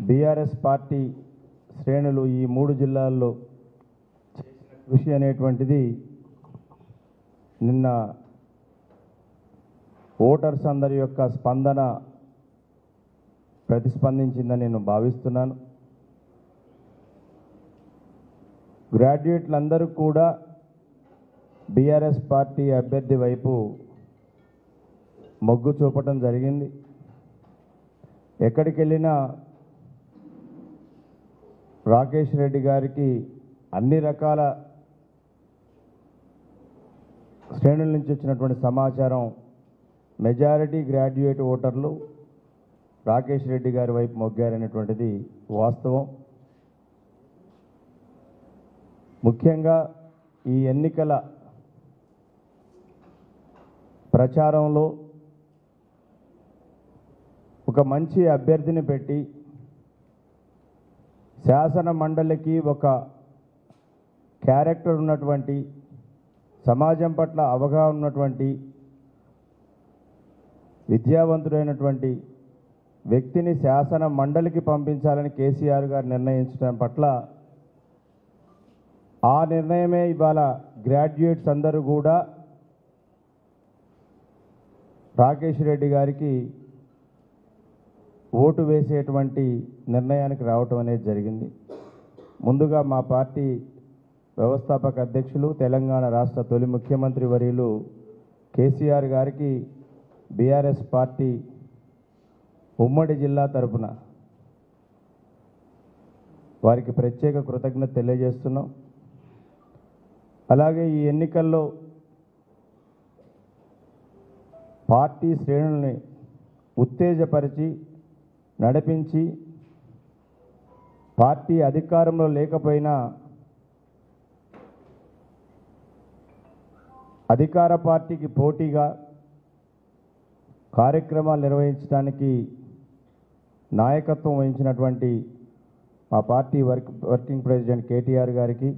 BRS party శ్రేణులు ఈ 3 జిల్లాల్లో చేసిన కృషి అనేటువంటిది నిన్న ఓటర్స్ అందరి యొక్క స్పందన ప్రతిస్పందించిందని నేను భావిస్తున్నాను. గ్రాడ్యుయేట్లందరూ కూడా బీఆర్ఎస్ పార్టీ అభ్యర్థి వైపు మొగ్గు చూపటం జరిగింది. ఎక్కడికి వెళ్ళినా రాకేష్ రెడ్డి గారికి అన్ని రకాల శ్రేణుల నుంచి వచ్చినటువంటి సమాచారం మెజారిటీ గ్రాడ్యుయేట్ ఓటర్లు రాకేష్ రెడ్డి గారి వైపు మొగ్గారనేటువంటిది వాస్తవం. ముఖ్యంగా ఈ ఎన్నికల ప్రచారంలో ఒక మంచి అభ్యర్థిని పెట్టి శాసన మండలికి ఒక క్యారెక్టర్ ఉన్నటువంటి, సమాజం పట్ల అవగాహన ఉన్నటువంటి, విద్యావంతుడైనటువంటి వ్యక్తిని శాసన మండలికి పంపించాలని కేసీఆర్ గారు నిర్ణయించడం పట్ల ఆ నిర్ణయమే ఇవాళ గ్రాడ్యుయేట్స్ అందరూ కూడా రాకేష్ రెడ్డి గారికి ఓటు వేసేటువంటి నిర్ణయానికి రావటం అనేది జరిగింది. ముందుగా మా పార్టీ వ్యవస్థాపక అధ్యక్షులు, తెలంగాణ రాష్ట్ర తొలి ముఖ్యమంత్రి వర్యులు కేసీఆర్ గారికి బీఆర్ఎస్ పార్టీ ఉమ్మడి జిల్లా తరపున వారికి ప్రత్యేక కృతజ్ఞత తెలియజేస్తున్నాం. అలాగే ఈ ఎన్నికల్లో పార్టీ శ్రేణుల్ని ఉత్తేజపరిచి నడిపించి పార్టీ అధికారంలో లేకపోయినా అధికార పార్టీకి పోటీగా కార్యక్రమాలు నిర్వహించడానికి నాయకత్వం వహించినటువంటి మా పార్టీ వర్కింగ్ ప్రెసిడెంట్ కేటీఆర్ గారికి,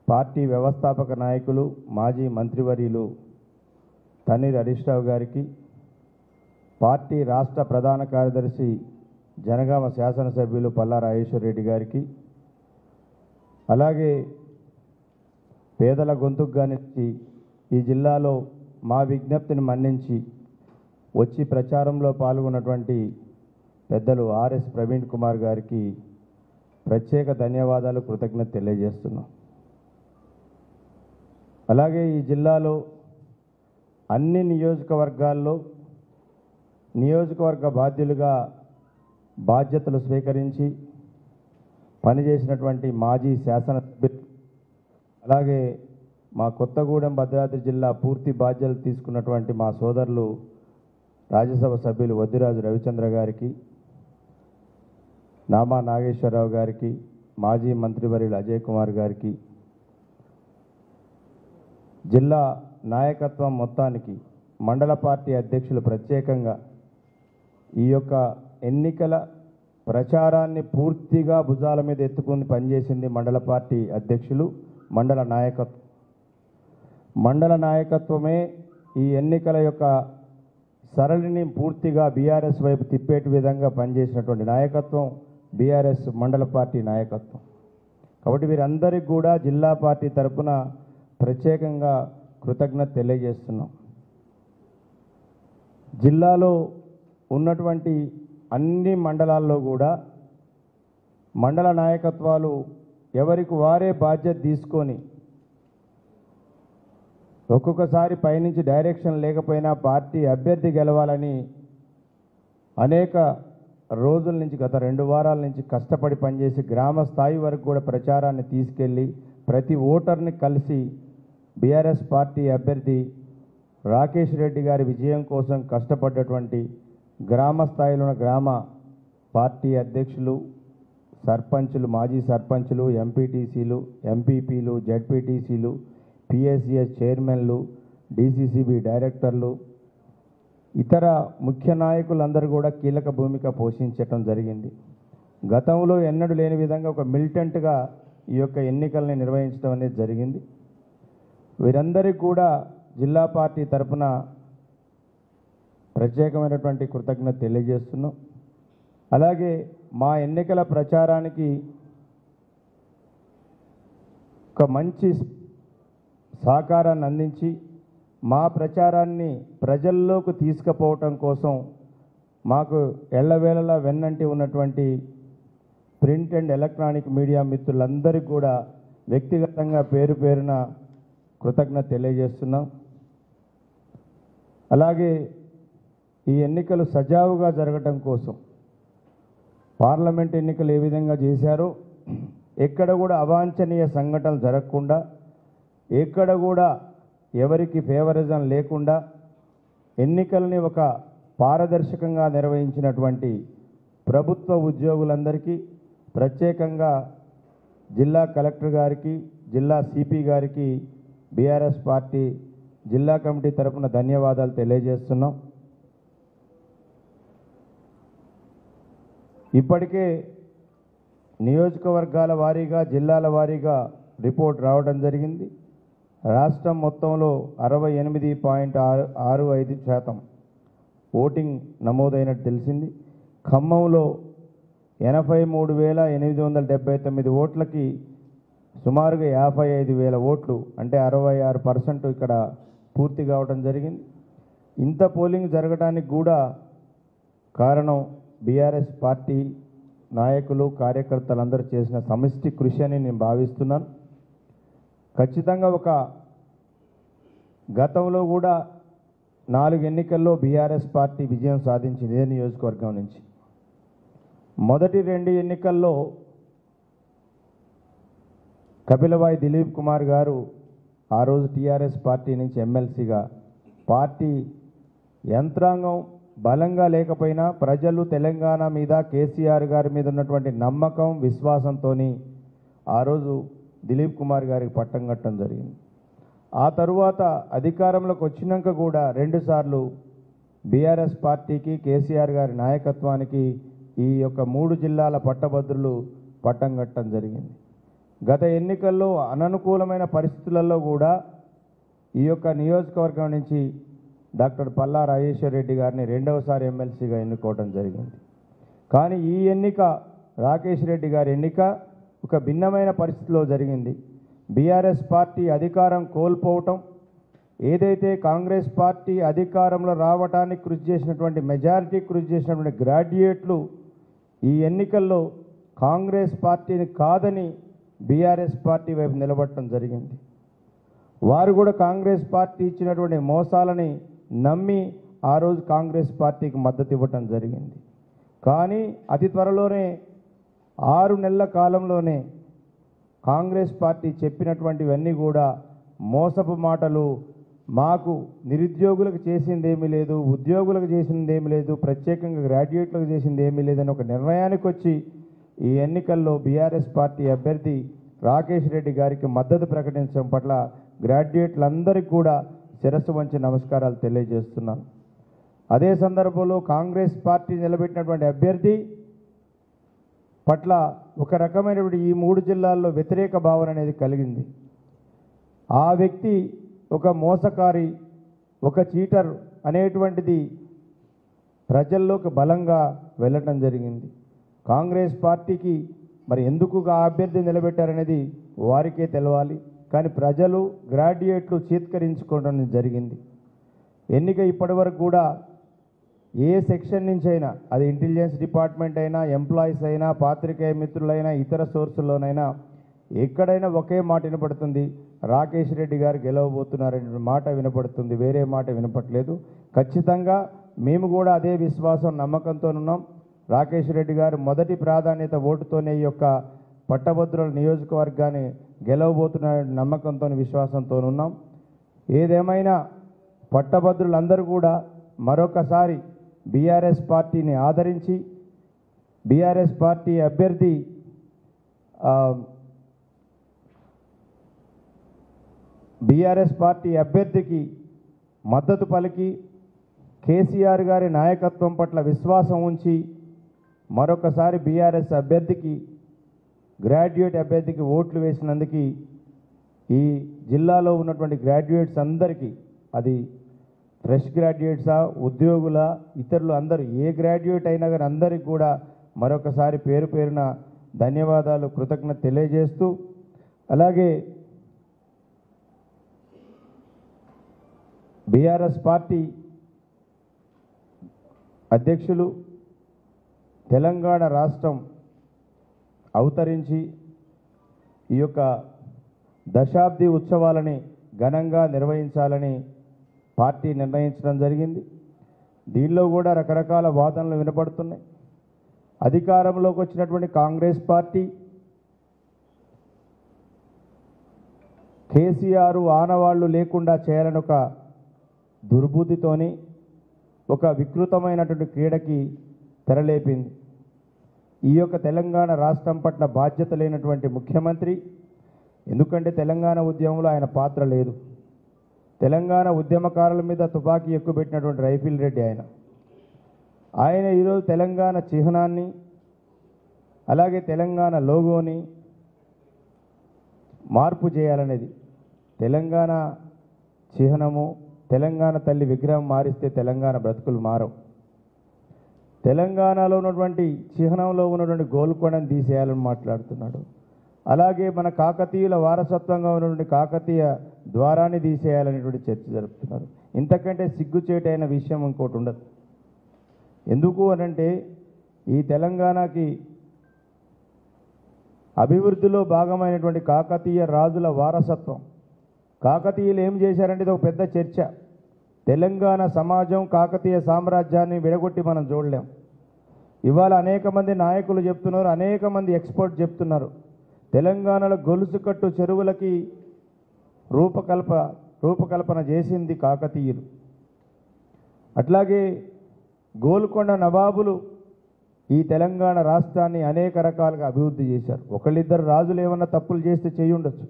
పార్టీ వ్యవస్థాపక నాయకులు మాజీ మంత్రివర్యులు తన్నీర్ హరీష్ రావు గారికి, పార్టీ రాష్ట్ర ప్రధాన కార్యదర్శి జనగామ శాసనసభ్యులు పల్లా రాజేశ్వర్ రెడ్డి గారికి, అలాగే పేదల గొంతుకుగానిచ్చి ఈ జిల్లాలో మా విజ్ఞప్తిని మన్నించి వచ్చి ప్రచారంలో పాల్గొన్నటువంటి పెద్దలు ఆర్ఎస్ ప్రవీణ్ కుమార్ గారికి ప్రత్యేక ధన్యవాదాలు, కృతజ్ఞత తెలియజేస్తున్నాం. అలాగే ఈ జిల్లాలో అన్ని నియోజకవర్గాల్లో నియోజకవర్గ బాధ్యులుగా బాధ్యతలు స్వీకరించి పనిచేసినటువంటి మాజీ శాసనసభ్యులు, అలాగే మా కొత్తగూడెం భద్రాద్రి జిల్లా పూర్తి బాధ్యతలు తీసుకున్నటువంటి మా సోదరులు రాజ్యసభ సభ్యులు వద్దిరాజు రవిచంద్ర గారికి, నామా నాగేశ్వరరావు గారికి, మాజీ మంత్రివర్యులు అజయ్ కుమార్ గారికి, జిల్లా నాయకత్వం మొత్తానికి, మండల పార్టీ అధ్యక్షులు ప్రత్యేకంగా ఈ యొక్క ఎన్నికల ప్రచారాన్ని పూర్తిగా భుజాల మీద ఎత్తుకుని పనిచేసింది మండల పార్టీ అధ్యక్షులు, మండల నాయకత్వం. మండల నాయకత్వమే ఈ ఎన్నికల యొక్క సరళిని పూర్తిగా బీఆర్ఎస్ వైపు తిప్పేటి విధంగా పనిచేసినటువంటి నాయకత్వం బీఆర్ఎస్ మండల పార్టీ నాయకత్వం. కాబట్టి వీరందరికీ కూడా జిల్లా పార్టీ తరఫున ప్రత్యేకంగా కృతజ్ఞత తెలియజేస్తున్నాం. జిల్లాలో ఉన్నటువంటి అన్ని మండలాల్లో కూడా మండల నాయకత్వాలు ఎవరికి వారే బాధ్యత తీసుకొని, ఒక్కొక్కసారి పైనుంచి డైరెక్షన్ లేకపోయినా పార్టీ అభ్యర్థి గెలవాలని అనేక రోజుల నుంచి, గత 2 వారాల నుంచి కష్టపడి పనిచేసి గ్రామ స్థాయి వరకు కూడా ప్రచారాన్ని తీసుకెళ్ళి ప్రతి ఓటర్ని కలిసి బీఆర్ఎస్ పార్టీ అభ్యర్థి రాకేష్ రెడ్డి గారి విజయం కోసం కష్టపడ్డటువంటి గ్రామ స్థాయిలో గ్రామ పార్టీ అధ్యక్షులు, సర్పంచులు, మాజీ సర్పంచులు, ఎంపీటీసీలు, ఎంపీపీలు, జెడ్పీటీసీలు, పిఎస్సిఎస్ చైర్మన్లు, డీసీసీబీ డైరెక్టర్లు, ఇతర ముఖ్య నాయకులందరూ కూడా కీలక భూమిక పోషించటం జరిగింది. గతంలో ఎన్నడూ లేని విధంగా ఒక మిలిటెంట్గా ఈ యొక్క ఎన్నికల్ని నిర్వహించడం అనేది జరిగింది. వీరందరికీ కూడా జిల్లా పార్టీ తరఫున ప్రత్యేకమైనటువంటి కృతజ్ఞత తెలియజేస్తున్నాం. అలాగే మా ఎన్నికల ప్రచారానికి ఒక మంచి సహకారాన్ని అందించి మా ప్రచారాన్ని ప్రజల్లోకి తీసుకుపోవటం కోసం మాకు ఎల్లవేళలా వెన్నంటి ఉన్నటువంటి ప్రింట్ అండ్ ఎలక్ట్రానిక్ మీడియా మిత్రులందరికీ కూడా వ్యక్తిగతంగా పేరు పేరున కృతజ్ఞత తెలియజేస్తున్నాం. అలాగే ఈ ఎన్నికలు సజావుగా జరగటం కోసం పార్లమెంట్ ఎన్నికలు ఏ విధంగా చేశారో ఎక్కడ కూడా అవాంఛనీయ సంఘటనలు జరగకుండా, ఎక్కడ కూడా ఎవరికి ఫేవరిజం లేకుండా ఎన్నికల్ని ఒక పారదర్శకంగా నిర్వహించినటువంటి ప్రభుత్వ ఉద్యోగులందరికీ, ప్రత్యేకంగా జిల్లా కలెక్టర్ గారికి, జిల్లా సిపి గారికి బీఆర్ఎస్ పార్టీ జిల్లా కమిటీ తరఫున ధన్యవాదాలు తెలియజేస్తున్నాం. ఇప్పటికే నియోజకవర్గాల వారీగా, జిల్లాల వారీగా రిపోర్ట్ రావడం జరిగింది. రాష్ట్రం మొత్తంలో 68.65% ఓటింగ్ నమోదైనట్టు తెలిసింది. ఖమ్మంలో 83,879 ఓట్లకి సుమారుగా 55,000 ఓట్లు, అంటే 66% ఇక్కడ పూర్తి కావడం జరిగింది. ఇంత పోలింగ్ జరగడానికి కూడా కారణం బీఆర్ఎస్ పార్టీ నాయకులు, కార్యకర్తలందరూ చేసిన సమిష్టి కృషి అని నేను భావిస్తున్నాను. ఖచ్చితంగా ఒక గతంలో కూడా 4 ఎన్నికల్లో బీఆర్ఎస్ పార్టీ విజయం సాధించింది ఇదే నియోజకవర్గం నుంచి. మొదటి 2 ఎన్నికల్లో కపిలవాయి దిలీప్ కుమార్ గారు ఆ రోజు టీఆర్ఎస్ పార్టీ నుంచి ఎమ్మెల్సీగా, పార్టీ యంత్రాంగం బలంగా లేకపోయినా ప్రజలు తెలంగాణ మీద, కేసీఆర్ గారి మీద ఉన్నటువంటి నమ్మకం, విశ్వాసంతో ఆ రోజు దిలీప్ కుమార్ గారికి పట్టం కట్టడం జరిగింది. ఆ తరువాత అధికారంలోకి వచ్చినాక కూడా 2 సార్లు బీఆర్ఎస్ పార్టీకి, కేసీఆర్ గారి నాయకత్వానికి ఈ యొక్క 3 జిల్లాల పట్టభద్రులు పట్టం కట్టడం జరిగింది. గత ఎన్నికల్లో అననుకూలమైన పరిస్థితులలో కూడా ఈ యొక్క నియోజకవర్గం నుంచి డాక్టర్ పల్లా రాజేశ్వర్ రెడ్డి గారిని 2వసారి ఎమ్మెల్సీగా ఎన్నుకోవడం జరిగింది. కానీ ఈ ఎన్నిక, రాకేష్ రెడ్డి గారి ఎన్నిక ఒక భిన్నమైన పరిస్థితిలో జరిగింది. బీఆర్ఎస్ పార్టీ అధికారం కోల్పోవటం, ఏదైతే కాంగ్రెస్ పార్టీ అధికారంలో రావడానికి కృషి చేసినటువంటి, మెజారిటీ కృషి చేసినటువంటి గ్రాడ్యుయేట్లు ఈ ఎన్నికల్లో కాంగ్రెస్ పార్టీని కాదని బీఆర్ఎస్ పార్టీ వైపు నిలబడటం జరిగింది. వారు కూడా కాంగ్రెస్ పార్టీ ఇచ్చినటువంటి మోసాలని నమ్మి ఆ రోజు కాంగ్రెస్ పార్టీకి మద్దతు ఇవ్వటం జరిగింది. కానీ అతి త్వరలోనే 6 నెలల కాలంలోనే కాంగ్రెస్ పార్టీ చెప్పినటువంటివన్నీ కూడా మోసపు మాటలు, మాకు నిరుద్యోగులకు చేసింది ఏమీ లేదు, ఉద్యోగులకు చేసింది ఏమీ లేదు, ప్రత్యేకంగా గ్రాడ్యుయేట్లకు చేసింది ఏమీ లేదని ఒక నిర్ణయానికి వచ్చి ఈ ఎన్నికల్లో బీఆర్ఎస్ పార్టీ అభ్యర్థి రాకేష్ రెడ్డి గారికి మద్దతు ప్రకటించడం పట్ల గ్రాడ్యుయేట్లందరికీ కూడా శిరస్సు వంచి నమస్కారాలు తెలియజేస్తున్నాను. అదే సందర్భంలో కాంగ్రెస్ పార్టీ నిలబెట్టినటువంటి అభ్యర్థి పట్ల ఒక రకమైనటువంటి ఈ 3 జిల్లాల్లో వ్యతిరేక భావన అనేది కలిగింది. ఆ వ్యక్తి ఒక మోసకారి, ఒక చీటర్ అనేటువంటిది ప్రజల్లోకి బలంగా వెళ్ళటం జరిగింది. కాంగ్రెస్ పార్టీకి మరి ఎందుకు ఆ అభ్యర్థి నిలబెట్టారనేది వారికే తెలవాలి. కానీ ప్రజలు, గ్రాడ్యుయేట్లు చీత్కరించుకోవడం జరిగింది. ఎన్నిక ఇప్పటి వరకు కూడా ఏ సెక్షన్ నుంచి అయినా, అది ఇంటెలిజెన్స్ డిపార్ట్మెంట్ అయినా, ఎంప్లాయీస్ అయినా, పాత్రికేయ మిత్రులైనా, ఇతర సోర్సుల్లోనైనా ఎక్కడైనా ఒకే మాట వినపడుతుంది, రాకేష్ రెడ్డి గారు గెలవబోతున్నారనే మాట వినపడుతుంది, వేరే మాట వినపట్లేదు. ఖచ్చితంగా మేము కూడా అదే విశ్వాసం, నమ్మకంతో ఉన్నాం. రాకేష్ రెడ్డి గారు మొదటి ప్రాధాన్యత ఓటుతోనే ఈ యొక్క పట్టభద్రుల నియోజకవర్గాన్ని గెలవబోతున్న నమ్మకంతో, విశ్వాసంతో ఉన్నాం. ఏదేమైనా పట్టభద్రులందరూ కూడా మరొకసారి బీఆర్ఎస్ పార్టీని ఆదరించి, బీఆర్ఎస్ పార్టీ అభ్యర్థి బీఆర్ఎస్ పార్టీ అభ్యర్థికి మద్దతు పలికి, కేసీఆర్ గారి నాయకత్వం పట్ల విశ్వాసం ఉంచి మరొకసారి బీఆర్ఎస్ అభ్యర్థికి, గ్రాడ్యుయేట్ అభ్యర్థికి ఓట్లు వేసినందుకు ఈ జిల్లాలో ఉన్నటువంటి గ్రాడ్యుయేట్స్ అందరికీ, అది ఫ్రెష్ గ్రాడ్యుయేట్సా, ఉద్యోగుల, ఇతరులు అందరూ ఏ గ్రాడ్యుయేట్ అయినా కానీ అందరికీ కూడా మరొకసారి పేరు పేరున ధన్యవాదాలు కృతజ్ఞత తెలియజేస్తూ, అలాగే బీఆర్ఎస్ పార్టీ అధ్యక్షులు తెలంగాణ రాష్ట్రం అవతరించి ఈ యొక్క దశాబ్ది ఉత్సవాలని ఘనంగా నిర్వహించాలని పార్టీ నిర్ణయించడం జరిగింది. దీనిలో కూడా రకరకాల వాదనలు వినపడుతున్నాయి. అధికారంలోకి వచ్చినటువంటి కాంగ్రెస్ పార్టీ కేసీఆర్ ఆనవాళ్లు లేకుండా చేయాలని ఒక దుర్బుద్ధితోని ఒక వికృతమైనటువంటి క్రీడకి తెరలేపింది. ఈ యొక్క తెలంగాణ రాష్ట్రం పట్ల బాధ్యత లేనటువంటి ముఖ్యమంత్రి, ఎందుకంటే తెలంగాణ ఉద్యమంలో ఆయన పాత్ర లేదు. తెలంగాణ ఉద్యమకారుల మీద తుపాకీ ఎక్కుపెట్టినటువంటి రైఫిల్ రెడ్డి ఆయన ఈరోజు తెలంగాణ చిహ్నాన్ని అలాగే తెలంగాణ లోగోని మార్పు చేయాలనేది. తెలంగాణ చిహ్నము, తెలంగాణ తల్లి విగ్రహం మారిస్తే తెలంగాణ బ్రతుకులు మారవు. తెలంగాణలో ఉన్నటువంటి చిహ్నంలో ఉన్నటువంటి గోల్కొండను తీసేయాలని మాట్లాడుతున్నాడు. అలాగే మన కాకతీయుల వారసత్వంగా ఉన్నటువంటి కాకతీయ ద్వారాన్ని తీసేయాలనేటువంటి చర్చ జరుపుతున్నారు. ఇంతకంటే సిగ్గుచేటైన విషయం ఇంకోటి ఉండదు. ఎందుకు అనంటే ఈ తెలంగాణకి అభివృద్ధిలో భాగమైనటువంటి కాకతీయ రాజుల వారసత్వం, కాకతీయులు ఏం చేశారంటే ఇది ఒక పెద్ద చర్చ. తెలంగాణ సమాజం కాకతీయ సామ్రాజ్యాన్ని విడగొట్టి మనం చూడలేం. ఇవాళ అనేక మంది నాయకులు చెప్తున్నారు, అనేక మంది ఎక్స్పర్ట్ చెప్తున్నారు, తెలంగాణలో గొలుసుకట్టు చెరువులకి రూపకల్పన చేసింది కాకతీయులు. అట్లాగే గోల్కొండ నవాబులు ఈ తెలంగాణ రాష్ట్రాన్ని అనేక రకాలుగా అభివృద్ధి చేశారు. ఒకళ్ళిద్దరు రాజులు ఏమన్నా తప్పులు చేస్తే చేయి ఉండొచ్చు,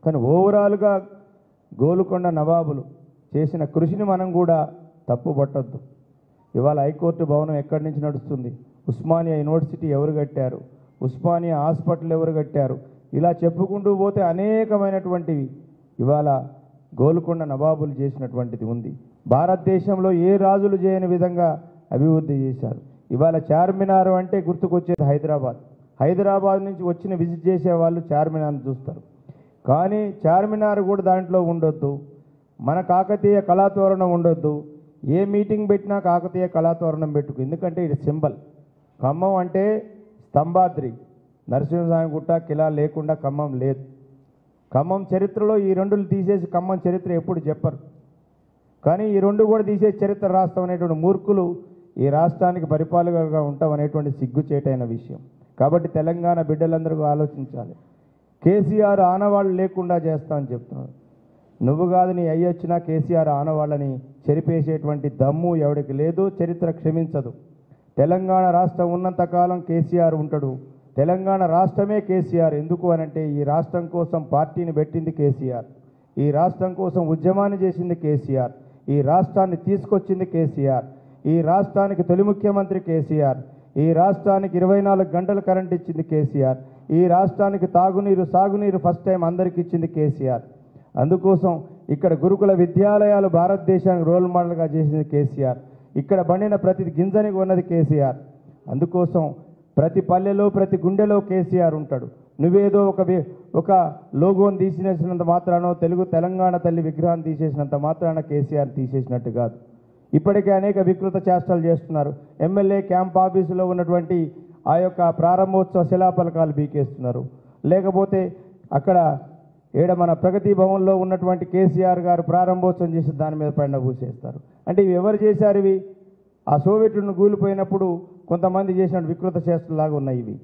కానీ ఓవరాల్గా గోల్కొండ నవాబులు చేసిన కృషిని మనం కూడా తప్పు పట్టొద్దు. ఇవాళ హైకోర్టు భవనం ఎక్కడి నుంచి నడుస్తుంది, ఉస్మానియా యూనివర్సిటీ ఎవరు కట్టారు, ఉస్మానియా హాస్పిటల్ ఎవరు కట్టారు, ఇలా చెప్పుకుంటూ పోతే అనేకమైనటువంటివి ఇవాళ గోల్కొండ నవాబులు చేసినటువంటిది ఉంది. భారతదేశంలో ఏ రాజులు చేయని విధంగా అభివృద్ధి చేశారు. ఇవాళ చార్మినార్ అంటే గుర్తుకొచ్చేది హైదరాబాద్ నుంచి వచ్చిన విజిట్ చేసే వాళ్ళు చార్మినార్ని చూస్తారు. కానీ చార్మినార్ కూడా దాంట్లో ఉండొద్దు, మన కాకతీయ కళాతోరణం ఉండొద్దు. ఏ మీటింగ్ పెట్టినా కాకతీయ కళాతోరణం పెట్టుకు, ఎందుకంటే ఇది సింబల్. ఖమ్మం అంటే స్తంభాద్రి, నరసింహస్వామి గుట్ట కిలా లేకుండా ఖమ్మం లేదు. ఖమ్మం చరిత్రలో ఈ రెండులు తీసేసి ఖమ్మం చరిత్ర ఎప్పుడు చెప్పరు, కానీ ఈ రెండు కూడా తీసేసి చరిత్ర రాస్తాం అనేటువంటి మూర్ఖులు ఈ రాష్ట్రానికి పరిపాలకులుగా ఉంటాం అనేటువంటి సిగ్గుచేటైన విషయం. కాబట్టి తెలంగాణ బిడ్డలందరూ ఆలోచించాలి. కేసీఆర్ ఆనవాళ్ళు లేకుండా చేస్తామని చెప్తున్నాడు. నువ్వు కాదు, నీ అయ్యొచ్చినా కేసీఆర్ ఆనవాళ్ళని చెరిపేసేటువంటి దమ్ము ఎవడికి లేదు. చరిత్ర క్షమించదు. తెలంగాణ రాష్ట్రం ఉన్నంతకాలం కేసీఆర్ ఉంటాడు. తెలంగాణ రాష్ట్రమే కేసీఆర్. ఎందుకు అనంటే ఈ రాష్ట్రం కోసం పార్టీని పెట్టింది కేసీఆర్, ఈ రాష్ట్రం కోసం ఉద్యమాన్ని చేసింది కేసీఆర్, ఈ రాష్ట్రాన్ని తీసుకొచ్చింది కేసీఆర్, ఈ రాష్ట్రానికి తొలి ముఖ్యమంత్రి కేసీఆర్, ఈ రాష్ట్రానికి 24 గంటలు కరెంట్ ఇచ్చింది కేసీఆర్, ఈ రాష్ట్రానికి తాగునీరు సాగునీరు ఫస్ట్ టైం అందరికి ఇచ్చింది కేసీఆర్. అందుకోసం ఇక్కడ గురుకుల విద్యాలయాలు భారతదేశానికి రోల్ మోడల్గా చేసింది కేసీఆర్. ఇక్కడ బండిన ప్రతి గింజని ఉన్నది కేసీఆర్. అందుకోసం ప్రతి పల్లెలో ప్రతి గుండెలో కేసీఆర్ ఉంటాడు. నువ్వేదో ఒక లోగోని తీసేసినంత మాత్రానో తెలంగాణ తల్లి విగ్రహాన్ని తీసేసినంత మాత్రాన కేసీఆర్ తీసేసినట్టు కాదు. ఇప్పటికే అనేక వికృత చేష్టలు చేస్తున్నారు. ఎమ్మెల్యే క్యాంప్ ఆఫీసులో ఉన్నటువంటి ఆ యొక్క ప్రారంభోత్సవ శిలాఫలకాలు బీకేస్తున్నారు. లేకపోతే అక్కడ మన ప్రగతి భవన్లో ఉన్నటువంటి కేసీఆర్ గారు ప్రారంభోత్సవం చేసి దాని మీద పైన పూసేస్తారు. అంటే ఇవి ఎవరు చేశారు? ఇవి ఆ సోవియట్లను కూలిపోయినప్పుడు కొంతమంది చేసిన వికృత చేష్టలాగా ఉన్నాయి ఇవి.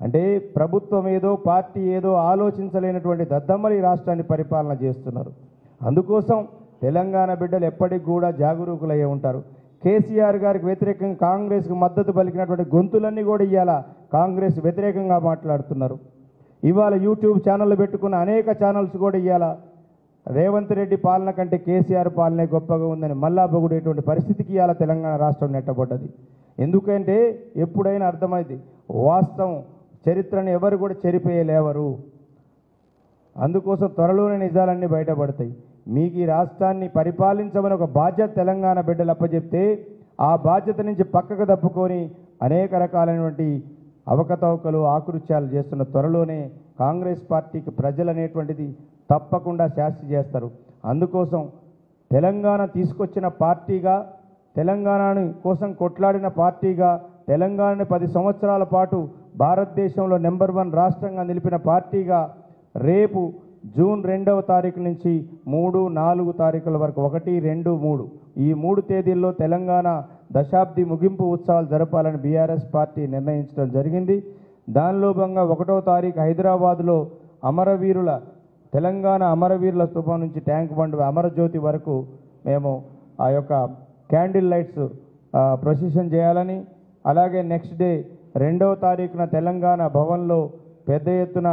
అంటే ప్రభుత్వం ఏదో పార్టీ ఏదో ఆలోచించలేనటువంటి దద్దమ్మలు ఈ రాష్ట్రాన్ని పరిపాలన చేస్తున్నారు. అందుకోసం తెలంగాణ బిడ్డలు ఎప్పటికి కూడా జాగరూకులయ్యే ఉంటారు. కేసీఆర్ గారికి వ్యతిరేకంగా కాంగ్రెస్కి మద్దతు పలికినటువంటి గొంతులన్నీ కూడా ఇవాళ కాంగ్రెస్ వ్యతిరేకంగా మాట్లాడుతున్నారు. ఇవాళ యూట్యూబ్ ఛానళ్ళు పెట్టుకున్న అనేక ఛానల్స్ కూడా ఇవాళ రేవంత్ రెడ్డి పాలన కంటే కేసీఆర్ పాలనే గొప్పగా ఉందని మళ్ళా పొగిడేటువంటి పరిస్థితికి ఇవాళ తెలంగాణ రాష్ట్రం నెట్టబడ్డది. ఎందుకంటే ఎప్పుడైనా అర్థమైంది వాస్తవం, చరిత్రను ఎవరు కూడా చెరిపేయలేవరు. అందుకోసం త్వరలోనే నిజాలన్నీ బయటపడతాయి. మీకు ఈ రాష్ట్రాన్ని పరిపాలించమని ఒక బాధ్యత తెలంగాణ బిడ్డలు అప్పచెప్తే ఆ బాధ్యత నుంచి పక్కకు తప్పుకొని అనేక రకాలైనటువంటి అవకతవకలు ఆకృత్యాలు చేస్తున్న త్వరలోనే కాంగ్రెస్ పార్టీకి ప్రజలు అనేటువంటిది తప్పకుండా శాస్తి చేస్తారు. అందుకోసం తెలంగాణ తీసుకొచ్చిన పార్టీగా, తెలంగాణ కోసం కొట్లాడిన పార్టీగా, తెలంగాణని 10 సంవత్సరాల పాటు భారతదేశంలో నెంబర్ 1 రాష్ట్రంగా నిలిపిన పార్టీగా రేపు జూన్ 2వ తారీఖు నుంచి 3, 4 తారీఖుల వరకు 1, 2, 3 ఈ 3 తేదీల్లో తెలంగాణ దశాబ్ది ముగింపు ఉత్సవాలు జరపాలని బీఆర్ఎస్ పార్టీ నిర్ణయించడం జరిగింది. దానిలో భాగంగా 1వ తారీఖు హైదరాబాద్లో అమరవీరుల తెలంగాణ అమరవీరుల స్థూపం నుంచి ట్యాంక్ బండ్ అమరజ్యోతి వరకు మేము ఆ యొక్క క్యాండిల్ లైట్స్ ప్రొసెషన్ చేయాలని, అలాగే నెక్స్ట్ డే 2వ తారీఖున తెలంగాణ భవన్లో పెద్ద ఎత్తున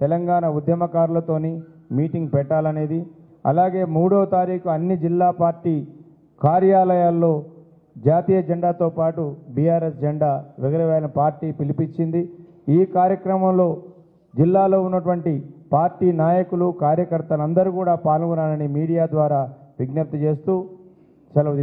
తెలంగాణ ఉద్యమకారులతోని మీటింగ్ పెట్టాలనేది, అలాగే 3వ తారీఖు అన్ని జిల్లా పార్టీ కార్యాలయాల్లో జాతీయ జెండాతో పాటు బీఆర్ఎస్ జెండా ఎగురవేయాలని పార్టీ పిలిపించింది. ఈ కార్యక్రమంలో జిల్లాలో ఉన్నటువంటి పార్టీ నాయకులు, కార్యకర్తలందరూ కూడా పాల్గొనాలని మీడియా ద్వారా విజ్ఞప్తి చేస్తూ సెలవు